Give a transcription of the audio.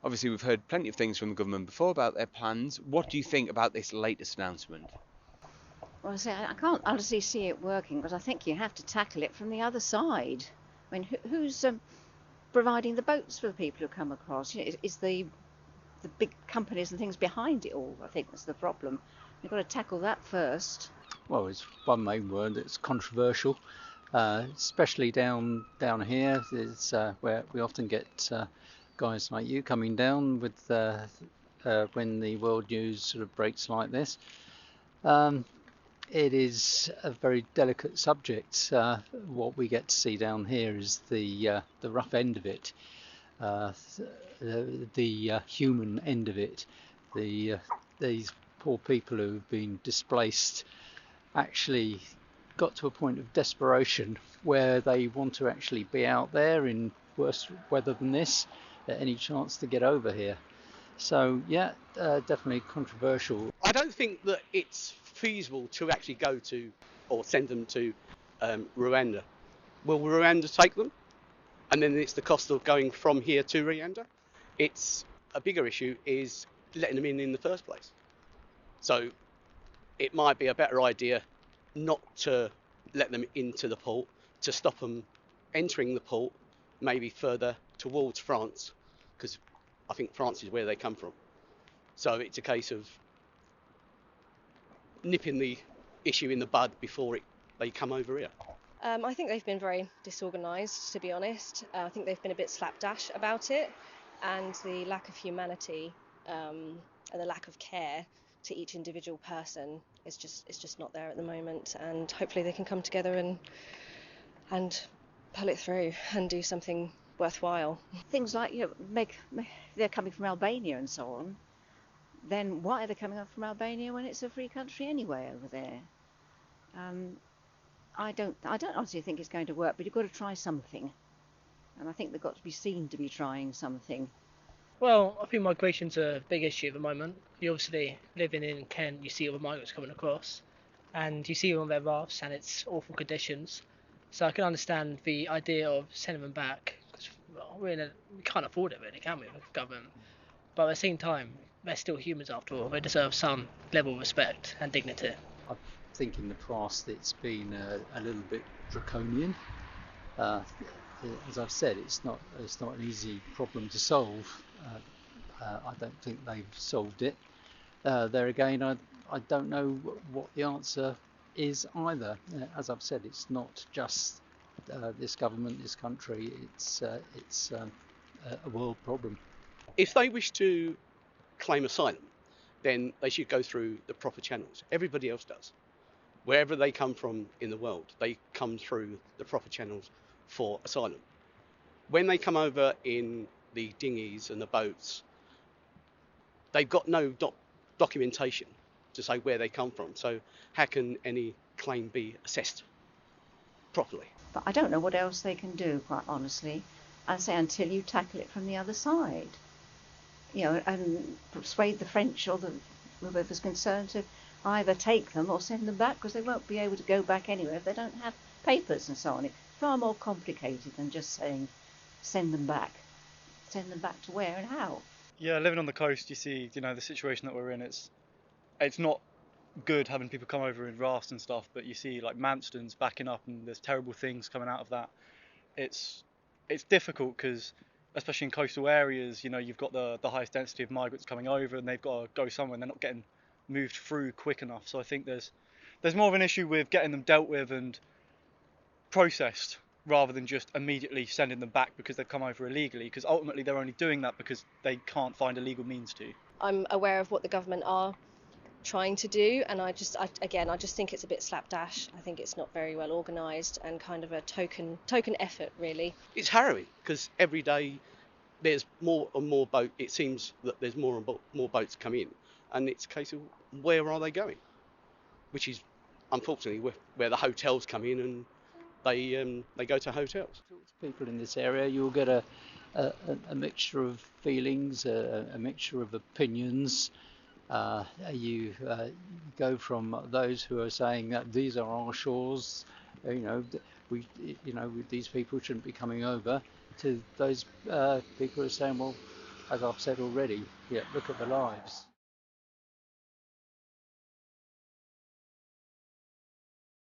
Obviously, we've heard plenty of things from the government before about their plans. What do you think about this latest announcement? Well, see, I can't honestly see it working because I think you have to tackle it from the other side. I mean, who's providing the boats for the people who come across? Is the big companies and things behind it all? I think that's the problem. You've got to tackle that first. Well, it's one main word. It's controversial, especially down here. It's where we often get guys like you coming down with when the world news sort of breaks like this. It is a very delicate subject. What we get to see down here is the rough end of it, the human end of it. These poor people who've been displaced actually got to a point of desperation where they want to actually be out there in worse weather than this at any chance to get over here. So yeah, definitely controversial. I don't think that it's feasible to actually go to or send them to Rwanda. Will Rwanda take them? And then it's the cost of going from here to Rwanda. It's a bigger issue is letting them in the first place. So it might be a better idea not to let them into the port, to stop them entering the port, maybe further towards France, because I think France is where they come from. So it's a case of nipping the issue in the bud before they come over here. I think they've been very disorganised, to be honest. I think they've been a bit slapdash about it, and the lack of humanity and the lack of care to each individual person is just not there at the moment. And hopefully they can come together and pull it through and do something worthwhile. Things like they're coming from Albania and so on. Then why are they coming up from Albania when it's a free country anyway over there? I don't honestly think it's going to work, but you've got to try something. And I think they've got to be seen to be trying something. Well, I think migration's a big issue at the moment. You obviously, living in Kent, you see all the migrants coming across, and you see them on their rafts, and it's awful conditions. So I can understand the idea of sending them back, because we can't afford it really, can we, with government? But at the same time, they're still humans after all. They deserve some level of respect and dignity. I think in the past it's been a little bit draconian. As I've said, it's not an easy problem to solve. I don't think they've solved it. There again, I don't know what the answer is either. As I've said, it's not just this government, this country. It's a world problem. If they wish to claim asylum, then they should go through the proper channels. Everybody else does. Wherever they come from in the world, they come through the proper channels for asylum. When they come over in the dinghies and the boats, they've got no documentation to say where they come from. So how can any claim be assessed properly? But I don't know what else they can do, quite honestly. I say until you tackle it from the other side. And persuade the French or whoever's concerned to either take them or send them back, because they won't be able to go back anywhere if they don't have papers and so on. It's far more complicated than just saying send them back. Send them back to where and how? Yeah, living on the coast, you see, the situation that we're in. It's not good having people come over in rafts and stuff, but you see like Manston's backing up, and there's terrible things coming out of that. It's difficult because, especially in coastal areas, you've got the highest density of migrants coming over, and they've got to go somewhere, and they're not getting moved through quick enough. So I think there's more of an issue with getting them dealt with and processed, rather than just immediately sending them back because they've come over illegally, because ultimately they're only doing that because they can't find a legal means to. I'm aware of what the government are trying to do, and I just think it's a bit slapdash. I think it's not very well organised and kind of a token effort, really. It's harrowing because every day there's more and more boats. It seems that there's more and more boats come in, and it's a case of where are they going, which is unfortunately where the hotels come in, and they go to hotels. People in this area, you'll get a mixture of feelings, a mixture of opinions. You go from those who are saying that these are our shores, these people shouldn't be coming over, to those people who are saying, well, as I've said already, yeah, look at the lives